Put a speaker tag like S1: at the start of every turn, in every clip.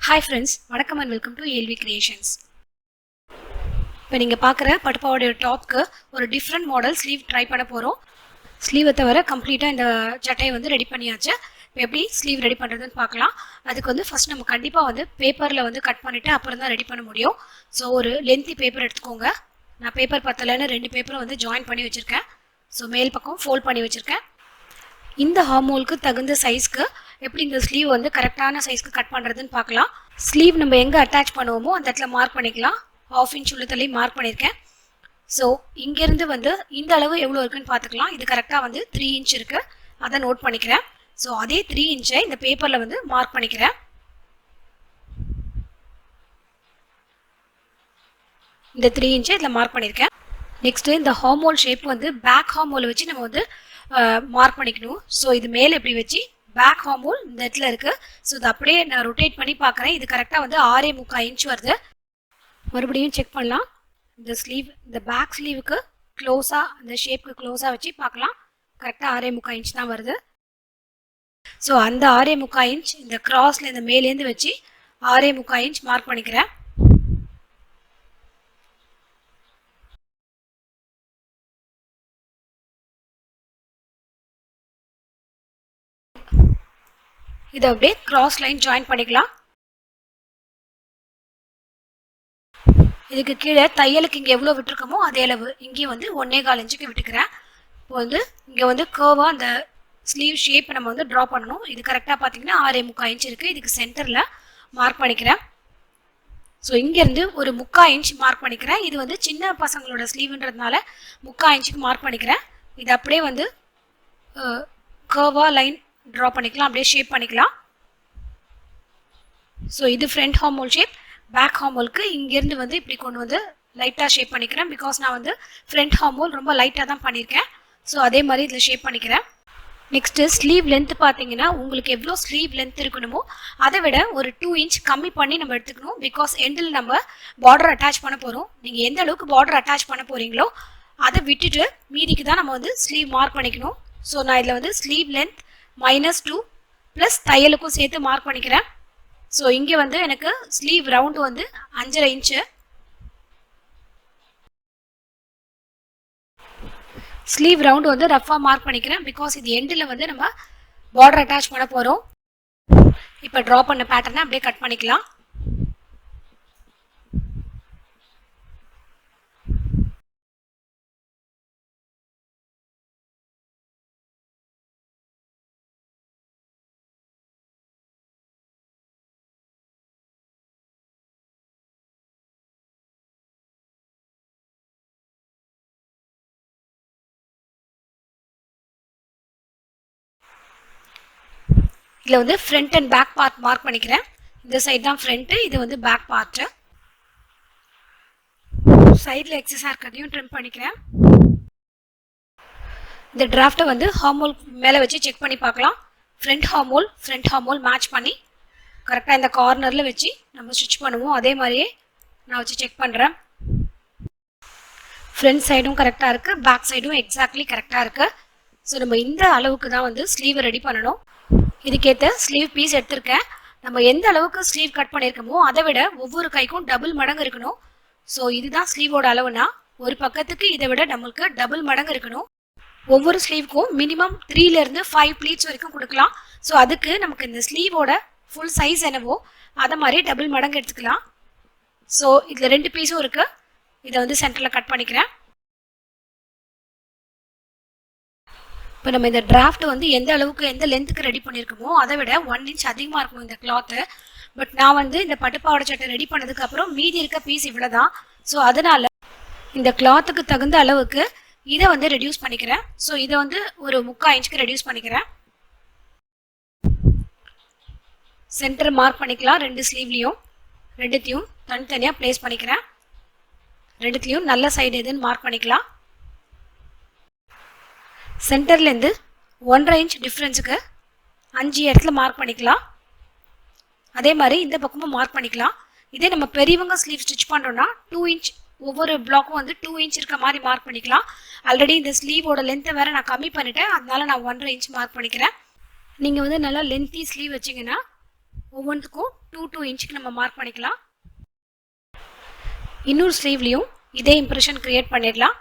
S1: Hi friends, வணக்கம் and welcome to ALV Creations. இப்போ நீங்க பார்க்குற பட்டுப்பாவோட டாப்க்கு ஒரு டிஃப்ரெண்ட் மாடல் ஸ்லீவ் ட்ரை பண்ண போறோம். ஸ்லீவை தவிர கம்ப்ளீட்டா இந்த சட்டையை வந்து ரெடி பண்ணியாச்சு. இப்போ எப்படி ஸ்லீவ் ரெடி பண்றதுன்னு பார்க்கலாம். அதுக்கு வந்து ஃபர்ஸ்ட் நம்ம கண்டிப்பா வந்து பேப்பர்ல வந்து கட் பண்ணிட்டு அப்புறம் தான் ரெடி பண்ண முடியும். ஸோ ஒரு லென்த்தி பேப்பர் எடுத்துக்கோங்க. நான் பேப்பர் பத்தலைன்னு 2 பேப்பரும் வந்து ஜாயின் பண்ணி வச்சிருக்கேன். ஸோ மேல் பக்கம் ஃபோல்ட் பண்ணி வச்சிருக்கேன். இந்த ஹார்மோலுக்கு தகுந்த சைஸ்க்கு எப்படி இந்த ஸ்லீவ் வந்து கரெக்டான சைஸ்க்கு கட் பண்ணுறதுன்னு பார்க்கலாம். ஸ்லீவ் நம்ம எங்கே அட்டாச் பண்ணுவோமோ அந்த இடத்துல மார்க் பண்ணிக்கலாம். 1/2 இன்ச் உள்ளத்தள்ளி மார்க் பண்ணியிருக்கேன். ஸோ இங்கேருந்து வந்து இந்த அளவு எவ்வளோ இருக்குன்னு பார்த்துக்கலாம். இது கரெக்டாக வந்து 3 இன்ச் இருக்குது, அதை நோட் பண்ணிக்கிறேன். ஸோ அதே 3 இன்ச்சை இந்த பேப்பரில் வந்து மார்க் பண்ணிக்கிறேன். இந்த 3 இன்ச்சை இதில் மார்க் பண்ணியிருக்கேன். நெக்ஸ்ட்டு இந்த ஹார்மோல் ஷேப் வந்து பேக் ஹார்மோலை வச்சு நம்ம வந்து மார்க் பண்ணிக்கணும். ஸோ இது மேலே எப்படி வச்சு பேக் ஹார்மோல் இந்த இடத்துல இருக்குது. ஸோ இது அப்படியே நான் ரொட்டேட் பண்ணி பார்க்குறேன். இது கரெக்டாக வந்து 6.75 இன்ச் வருது. மறுபடியும் செக் பண்ணலாம். இந்த ஸ்லீவ் இந்த பேக் ஸ்லீவுக்கு க்ளோஸாக அந்த ஷேப்புக்கு க்ளோஸாக வச்சு பார்க்கலாம். கரெக்டாக 6.75 இன்ச் தான் வருது. ஸோ அந்த 6.75 இன்ச் இந்த கிராஸில் இந்த மேலேருந்து வச்சு 6.75 இன்ச் மார்க் பண்ணிக்கிறேன். இதை அப்படியே கிராஸ் லைன் ஜாயின் பண்ணிக்கலாம். இதுக்கு கீழே தையலுக்கு இங்கே எவ்வளோ விட்டுருக்கோமோ அதே அளவு இங்கேயும் வந்து 1.25 இன்ச்சுக்கு விட்டுக்கிறேன். இப்போ வந்து இங்கே வந்து கர்வாக அந்த ஸ்லீவ் ஷேப்பை நம்ம வந்து ட்ரா பண்ணணும். இது கரெக்டாக பார்த்தீங்கன்னா 6.75 இன்ச் இருக்குது. இதுக்கு சென்டரில் மார்க் பண்ணிக்கிறேன். ஸோ இங்கேருந்து ஒரு 3/4 இன்ச் மார்க் பண்ணிக்கிறேன். இது வந்து சின்ன பசங்களோட ஸ்லீவ்ன்றதுனால 3/4 இன்ச்சுக்கு மார்க் பண்ணிக்கிறேன். இது அப்படியே வந்து கர்வாக லைன் ட்ரா பண்ணிக்கலாம், அப்படியே ஷேப் பண்ணிக்கலாம். ஸோ இது ஃப்ரண்ட் ஹார்மோல் ஷேப். பேக் ஹார்மோலுக்கு இங்கேருந்து வந்து இப்படி கொண்டு வந்து லைட்டாக ஷேப் பண்ணிக்கிறேன். பிகாஸ் நான் வந்து ஃப்ரண்ட் ஹார்மோல் ரொம்ப லைட்டாக தான் பண்ணியிருக்கேன். ஸோ அதே மாதிரி இதில் ஷேப் பண்ணிக்கிறேன். நெக்ஸ்ட்டு ஸ்லீவ் லென்த் பார்த்தீங்கன்னா உங்களுக்கு எவ்வளோ ஸ்லீவ் லென்த் இருக்கணுமோ அதை விட ஒரு 2 இன்ச் கம்மி பண்ணி நம்ம எடுத்துக்கணும். பிகாஸ் எண்டில் நம்ம பார்டர் அட்டாச் பண்ண போகிறோம். நீங்கள் எந்த அளவுக்கு பார்டர் அட்டாச் பண்ண போகிறீங்களோ அதை விட்டுட்டு மீதிக்கு தான் நம்ம வந்து ஸ்லீவ் மார்க் பண்ணிக்கணும். ஸோ நான் இதில் வந்து ஸ்லீவ் லென்த் -2 ப்ளஸ் தையலுக்கும் சேர்த்து மார்க் பண்ணிக்கிறேன். ஸோ இங்கே வந்து எனக்கு ஸ்லீவ் ரவுண்டு வந்து 5.5 இன்ச்சு. ஸ்லீவ் ரவுண்டு வந்து ரஃபாக மார்க் பண்ணிக்கிறேன். பிகாஸ் இது எண்டில் வந்து நம்ம பார்டர் அட்டாச் பண்ண போகிறோம். இப்போ ட்ரா பண்ண பேட்டர்னை அப்படியே கட் பண்ணிக்கலாம். இதில் வந்து front and back part mark பண்ணிக்கிறேன். இந்த சைட் தான் ஃப்ரண்ட்டு, இது வந்து பேக் பார்ட்டு. சைடில் எக்ஸஸாக இருக்கிறதையும் ட்ரிம் பண்ணிக்கிறேன். இந்த டிராஃப்டை வந்து ஹார்மோல் மேலே வச்சு செக் பண்ணி பார்க்கலாம். ஃப்ரண்ட் ஹார்மோல் மேட்ச் பண்ணி கரெக்டாக இந்த கார்னரில் வச்சு நம்ம ஸ்டிச் பண்ணுவோம். அதே மாதிரியே நான் வச்சு செக் பண்ணுறேன். ஃப்ரண்ட் சைடும் கரெக்டாக இருக்குது, பேக் சைடும் எக்ஸாக்ட்லி கரெக்டாக இருக்குது. ஸோ நம்ம இந்த அளவுக்கு தான் வந்து ஸ்லீவை ரெடி பண்ணணும். இதுக்கேற்ற ஸ்லீவ் பீஸ் எடுத்திருக்கேன். நம்ம எந்த அளவுக்கு ஸ்லீவ் கட் பண்ணியிருக்கோமோ அதை விட ஒவ்வொரு கைக்கும் டபுள் மடங்கு இருக்கணும். ஸோ இதுதான் ஸ்லீவோட அளவுனா ஒரு பக்கத்துக்கு இதை விட நம்மளுக்கு டபுள் மடங்கு இருக்கணும். ஒவ்வொரு ஸ்லீவுக்கும் மினிமம் 3லேருந்து 5 ப்ளீட்ஸ் வரைக்கும் கொடுக்கலாம். ஸோ அதுக்கு நமக்கு இந்த ஸ்லீவோட ஃபுல் சைஸ் என்னவோ அதை மாதிரி டபுள் மடங்கு எடுத்துக்கலாம். ஸோ இதில் 2 பீஸும் இருக்குது. இதை வந்து சென்டரில் கட் பண்ணிக்கிறேன். இப்போ நம்ம இந்த டிராஃப்ட் வந்து எந்த அளவுக்கு எந்த லென்த்துக்கு ரெடி பண்ணியிருக்கோமோ அதை விட 1 இன்ச் அதிகமாக இருக்கணும் இந்த கிளாத்து. பட் நான் வந்து இந்த பட்டுப்பாவாடை சட்டை ரெடி பண்ணதுக்கப்புறம் மீதி இருக்க பீஸ் இவ்வளோ தான். ஸோ அதனால் இந்த கிளாத்துக்கு தகுந்த அளவுக்கு இதை வந்து ரெடியூஸ் பண்ணிக்கிறேன். ஸோ இதை வந்து ஒரு 3/4 இன்ச்சுக்கு ரெடியூஸ் பண்ணிக்கிறேன். சென்டர் மார்க் பண்ணிக்கலாம். 2 ஸ்லீவ்லேயும் ரெண்டுத்தையும் தனித்தனியாக ப்ளேஸ் பண்ணிக்கிறேன். ரெண்டுத்துலேயும் நல்ல சைடு எதுன்னு மார்க் பண்ணிக்கலாம். சென்டர்லேருந்து 1.5 இன்ச் டிஃப்ரென்ஸுக்கு 5 இடத்துல மார்க் பண்ணிக்கலாம். அதே மாதிரி இந்த பக்கமும் மார்க் பண்ணிக்கலாம். இதே நம்ம பெரியவங்க ஸ்லீவ் ஸ்டிச் பண்ணுறோன்னா 2 இன்ச் ஒவ்வொரு பிளாக்கும் வந்து 2 இன்ச் இருக்க மாதிரி மார்க் பண்ணிக்கலாம். ஆல்ரெடி இந்த ஸ்லீவோட லென்த்தை வேறு நான் கம்மி பண்ணிட்டேன், அதனால நான் 1.5 இன்ச் மார்க் பண்ணிக்கிறேன். நீங்கள் வந்து நல்லா லென்த்தி ஸ்லீவ் வச்சிங்கன்னா ஒவ்வொன்றுக்கும் 2 இன்ச்சுக்கு நம்ம மார்க் பண்ணிக்கலாம். இன்னொரு ஸ்லீவ்லையும் இதே இம்ப்ரெஷன் கிரியேட் பண்ணிடலாம்.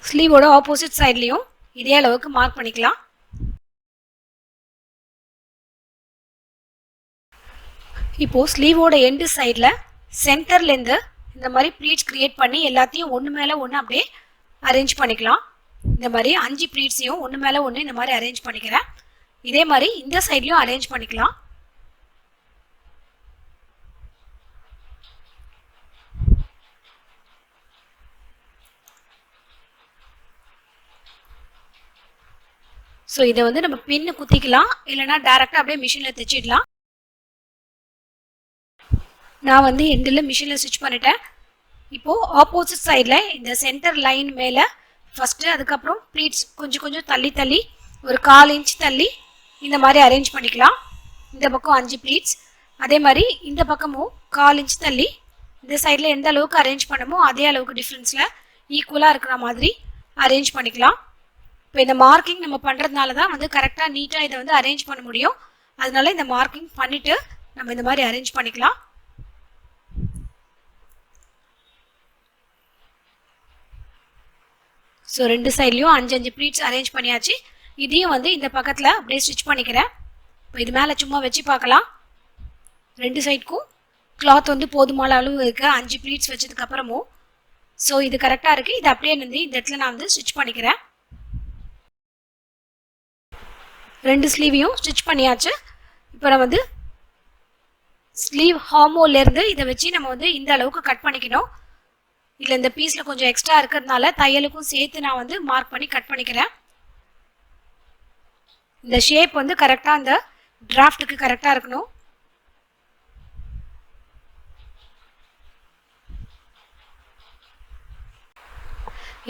S1: ஸ்லீவோட ஆப்போசிட் சைட்லையும் இதே அளவுக்கு மார்க் பண்ணிக்கலாம். இப்போ ஸ்லீவோட எண்டு சைடில் சென்டர்லேருந்து இந்த மாதிரி ப்ளீட்ஸ் கிரியேட் பண்ணி எல்லாத்தையும் ஒன்று மேலே ஒன்று அப்படியே அரேஞ்ச் பண்ணிக்கலாம். இந்த மாதிரி 5 ப்ளீட்ஸையும் ஒன்று மேலே ஒன்று இந்த மாதிரி அரேஞ்ச் பண்ணிக்கிறேன். இதே மாதிரி இந்த சைட்லையும் அரேஞ்ச் பண்ணிக்கலாம். ஸோ இதை வந்து நம்ம பின்னு குத்திக்கலாம், இல்லைனா டேரெக்டாக அப்படியே மிஷினில் தைச்சிடலாம். நான் வந்து எண்டில் மிஷினில் ஸ்டிச் பண்ணிட்டேன். இப்போது ஆப்போசிட் சைடில் இந்த சென்டர் லைன் மேலே ஃபஸ்ட்டு, அதுக்கப்புறம் ப்ளீட்ஸ் கொஞ்சம் கொஞ்சம் தள்ளி தள்ளி ஒரு 1/4 இன்ச் தள்ளி இந்த மாதிரி அரேஞ்ச் பண்ணிக்கலாம். இந்த பக்கம் 5 ப்ளீட்ஸ், அதே மாதிரி இந்த பக்கமும் 1/4 இன்ச் தள்ளி இந்த சைடில் எந்த அளவுக்கு அரேஞ்ச் பண்ணமோ அதே அளவுக்கு டிஃப்ரென்ஸில் ஈக்குவலாக இருக்கிற மாதிரி அரேஞ்ச் பண்ணிக்கலாம். இப்போ இந்த மார்க்கிங் நம்ம பண்ணுறதுனால தான் வந்து கரெக்டாக நீட்டாக இதை வந்து அரேஞ்ச் பண்ண முடியும். அதனால இந்த மார்க்கிங் பண்ணிவிட்டு நம்ம இந்த மாதிரி அரேஞ்ச் பண்ணிக்கலாம். ஸோ 2 சைட்லையும் 5 ப்ளீட்ஸ் அரேஞ்ச் பண்ணியாச்சு. இதையும் வந்து இந்த பக்கத்தில் அப்படியே ஸ்டிச் பண்ணிக்கிறேன். இப்போ இது மேலே சும்மா வச்சு பார்க்கலாம். 2 சைடுக்கும் கிளாத் வந்து போதுமான அளவு இருக்குது 5 ப்ளீட்ஸ் வச்சதுக்கப்புறமும். ஸோ இது கரெக்டாக இருக்குது. இது அப்படியே வந்து இந்த இடத்துல நான் வந்து ஸ்டிச் பண்ணிக்கிறேன். 2 ஸ்லீவையும் ஸ்டிச் பண்ணியாச்சு. இப்போ நம்ம வந்து ஸ்லீவ் ஹார்மோலேருந்து இதை வச்சு நம்ம வந்து இந்த அளவுக்கு கட் பண்ணிக்கணும். இதில் இந்த பீஸில் கொஞ்சம் எக்ஸ்ட்ரா இருக்கிறதுனால தையலுக்கும் சேர்த்து நான் வந்து மார்க் பண்ணி கட் பண்ணிக்கிறேன். இந்த ஷேப் வந்து கரெக்டாக அந்த டிராஃப்ட்டுக்கு கரெக்டாக இருக்கணும்.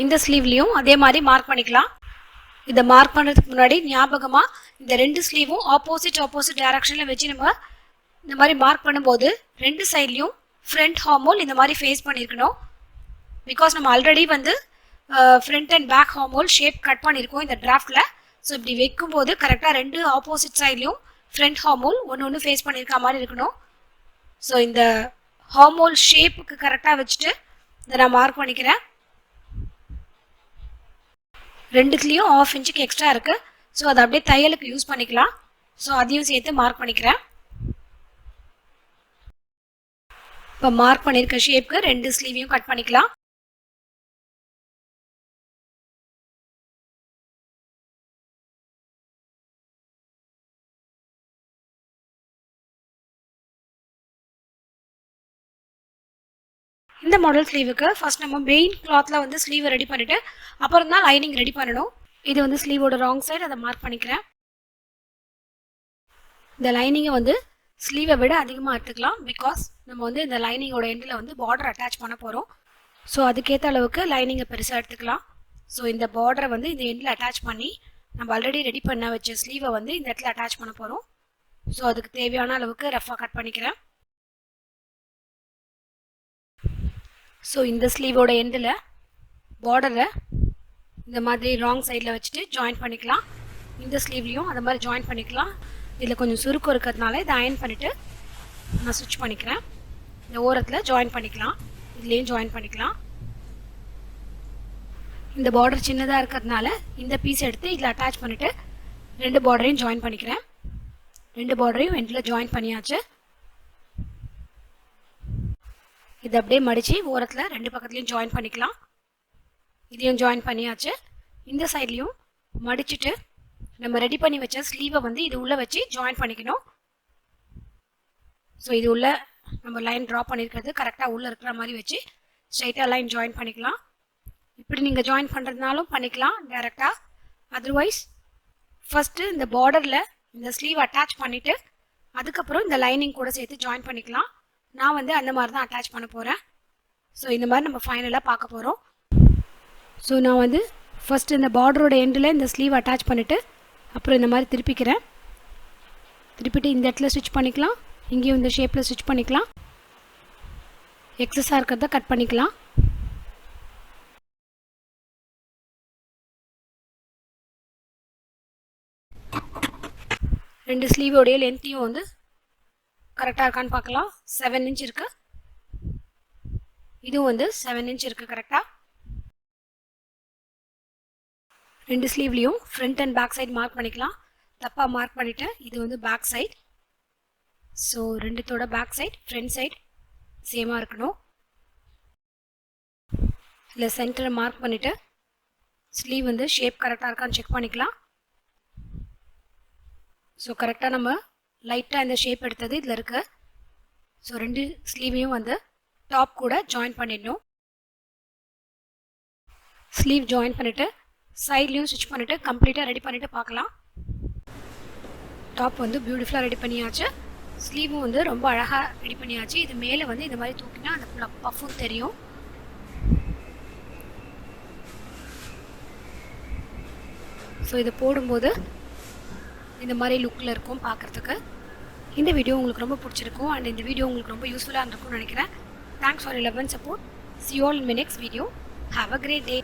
S1: இந்த ஸ்லீவ்லையும் அதே மாதிரி மார்க் பண்ணிக்கலாம். இதை மார்க் பண்ணுறதுக்கு முன்னாடி ஞாபகமாக இந்த 2 ஸ்லீவும் ஆப்போசிட் டைரக்ஷனில் வச்சு நம்ம இந்த மாதிரி மார்க் பண்ணும்போது 2 சைட்லையும் ஃப்ரண்ட் ஹார்மோல் இந்த மாதிரி ஃபேஸ் பண்ணியிருக்கணும். பிகாஸ் நம்ம ஆல்ரெடி வந்து front and back armhole shape cut பண்ணியிருக்கோம் இந்த டிராஃப்டில். ஸோ இப்படி வைக்கும்போது கரெக்டாக 2 ஆப்போசிட் சைட்லையும் ஃப்ரண்ட் ஹார்மோல் ஒன்று ஃபேஸ் பண்ணியிருக்க மாதிரி இருக்கணும். ஸோ இந்த ஹார்மோல் ஷேப்புக்கு கரெக்டாக வச்சுட்டு இதை நான் மார்க் பண்ணிக்கிறேன். 2த்துலேயும் 1/2 இன்ச்சுக்கு எக்ஸ்ட்ரா இருக்குது. ஸோ அதை அப்படியே தையலுக்கு யூஸ் பண்ணிக்கலாம். ஸோ அதையும் சேர்த்து மார்க் பண்ணிக்கிறேன். இப்போ மார்க் பண்ணியிருக்க ஷேப்புக்கு 2 ஸ்லீவையும் கட் பண்ணிக்கலாம். இந்த மாடல் ஸ்லீவுக்கு ஃபர்ஸ்ட் நம்ம மெயின் கிளாத்தில் வந்து ஸ்லீவை ரெடி பண்ணிவிட்டு அப்புறம் தான் லைனிங் ரெடி பண்ணணும். இது வந்து ஸ்லீவோட ராங் சைடு, அதை மார்க் பண்ணிக்கிறேன். இந்த லைனிங்கை வந்து ஸ்லீவை விட அதிகமாக எடுத்துக்கலாம். பிகாஸ் நம்ம வந்து இந்த லைனிங்கோட எண்டில் வந்து பார்டர் அட்டாச் பண்ண போகிறோம். ஸோ அதுக்கேற்ற அளவுக்கு லைனிங்கை பெருசாக எடுத்துக்கலாம். ஸோ இந்த பார்டரை வந்து இந்த எண்டில் அட்டாச் பண்ணி நம்ம ஆல்ரெடி ரெடி பண்ண வச்ச ஸ்லீவை வந்து இந்த இடத்துல அட்டாச் பண்ண போகிறோம். ஸோ அதுக்கு தேவையான அளவுக்கு ரஃபாக கட் பண்ணிக்கிறேன். ஸோ இந்த ஸ்லீவோட எண்டில் பார்டரை இந்த மாதிரி ராங் சைடில் வச்சுட்டு ஜாயின் பண்ணிக்கலாம். இந்த ஸ்லீவ்லையும் அந்த மாதிரி ஜாயின் பண்ணிக்கலாம். இதில் கொஞ்சம் சுருக்கம் இருக்கிறதுனால இதை அயன் பண்ணிவிட்டு நான் ஸ்டிச் பண்ணிக்கிறேன். இந்த ஓரத்தில் ஜாயின் பண்ணிக்கலாம், இதுலேயும் ஜாயின் பண்ணிக்கலாம். இந்த பார்டர் சின்னதாக இருக்கிறதுனால இந்த பீஸ் எடுத்து இதில் அட்டாச் பண்ணிவிட்டு 2 பார்டரையும் ஜாயின் பண்ணிக்கிறேன். 2 பார்டரையும் எண்டில் ஜாயின் பண்ணியாச்சு. இதை அப்படியே மடித்து ஓரத்தில் 2 பக்கத்துலையும் ஜாயின் பண்ணிக்கலாம். இதையும் ஜாயின் பண்ணியாச்சு. இந்த சைட்லையும் மடிச்சுட்டு நம்ம ரெடி பண்ணி வச்ச ஸ்லீவை வந்து இது உள்ளே வச்சு ஜாயின் பண்ணிக்கணும். ஸோ இது உள்ள நம்ம லைன் ட்ரா பண்ணியிருக்கிறது கரெக்டாக உள்ளே இருக்கிற மாதிரி வச்சு ஸ்ட்ரைட்டாக லைன் ஜாயின் பண்ணிக்கலாம். இப்படி நீங்கள் ஜாயின் பண்ணுறதுனாலும் பண்ணிக்கலாம் டைரெக்டாக. அதர்வைஸ் ஃபஸ்ட்டு இந்த பார்டரில் இந்த ஸ்லீவ் அட்டாச் பண்ணிவிட்டு அதுக்கப்புறம் இந்த லைனிங் கூட சேர்த்து ஜாயின் பண்ணிக்கலாம். நான் வந்து அந்த மாதிரி தான் அட்டாச் பண்ண போகிறேன். ஸோ இந்த மாதிரி நம்ம ஃபைனலாக பார்க்க போகிறோம். ஸோ நான் வந்து ஃபஸ்ட்டு இந்த பார்டரோட எண்டில் இந்த ஸ்லீவ் அட்டாச் பண்ணிவிட்டு அப்புறம் இந்த மாதிரி திருப்பிக்கிறேன். திருப்பிட்டு இந்த இடத்துல ஸ்டிச் பண்ணிக்கலாம், இங்கேயும் இந்த ஷேப்பில் ஸ்டிச் பண்ணிக்கலாம். எக்ஸஸாக இருக்கிறத கட் பண்ணிக்கலாம். ரெண்டு ஸ்லீவோடைய லென்த்தையும் வந்து கரெக்டாக இருக்கான்னு பார்க்கலாம். 7 inch இருக்குது. இதுவும் வந்து 7 inch இருக்குது கரெக்டாக. ரெண்டு ஸ்லீவ்லேயும் front and back side mark பண்ணிக்கலாம். தப்பாக மார்க் பண்ணிவிட்டேன். இது வந்து பேக் சைடு. ஸோ ரெண்டுத்தோட பேக் சைடு ஃப்ரண்ட் சைடு சேமாக இருக்கணும். இல்லை சென்டரை மார்க் பண்ணிவிட்டு ஸ்லீவ் வந்து ஷேப் கரெக்டாக இருக்கான்னு செக் பண்ணிக்கலாம். ஸோ கரெக்டாக நம்ம லைட்டாக இந்த ஷேப் எடுத்தது இதில் இருக்குது. ஸோ ரெண்டு ஸ்லீவையும் வந்து டாப் கூட ஜாயின் பண்ணிடணும். ஸ்லீவ் ஜாயின் பண்ணிவிட்டு சைட்லேயும் ஸ்டிச் பண்ணிவிட்டு கம்ப்ளீட்டாக ரெடி பண்ணிவிட்டு பார்க்கலாம். டாப் வந்து பியூட்டிஃபுல்லாக ரெடி பண்ணியாச்சு. ஸ்லீவும் வந்து ரொம்ப அழகாக ரெடி பண்ணியாச்சு. இது மேலே வந்து இந்த மாதிரி தூக்கினா அந்த பஃப்பும் தெரியும். ஸோ இதை போடும்போது இந்த மாதிரி லுக்கில் இருக்கும் பார்க்குறதுக்கு. இந்த வீடியோ உங்களுக்கு ரொம்ப பிடிச்சிருக்கும் அண்ட் இந்த வீடியோ உங்களுக்கு ரொம்ப யூஸ்ஃபுல்லாக இருந்திருக்கும்னு நினைக்கிறேன். Thanks for your love and support. See you all in my next video. Have a great day.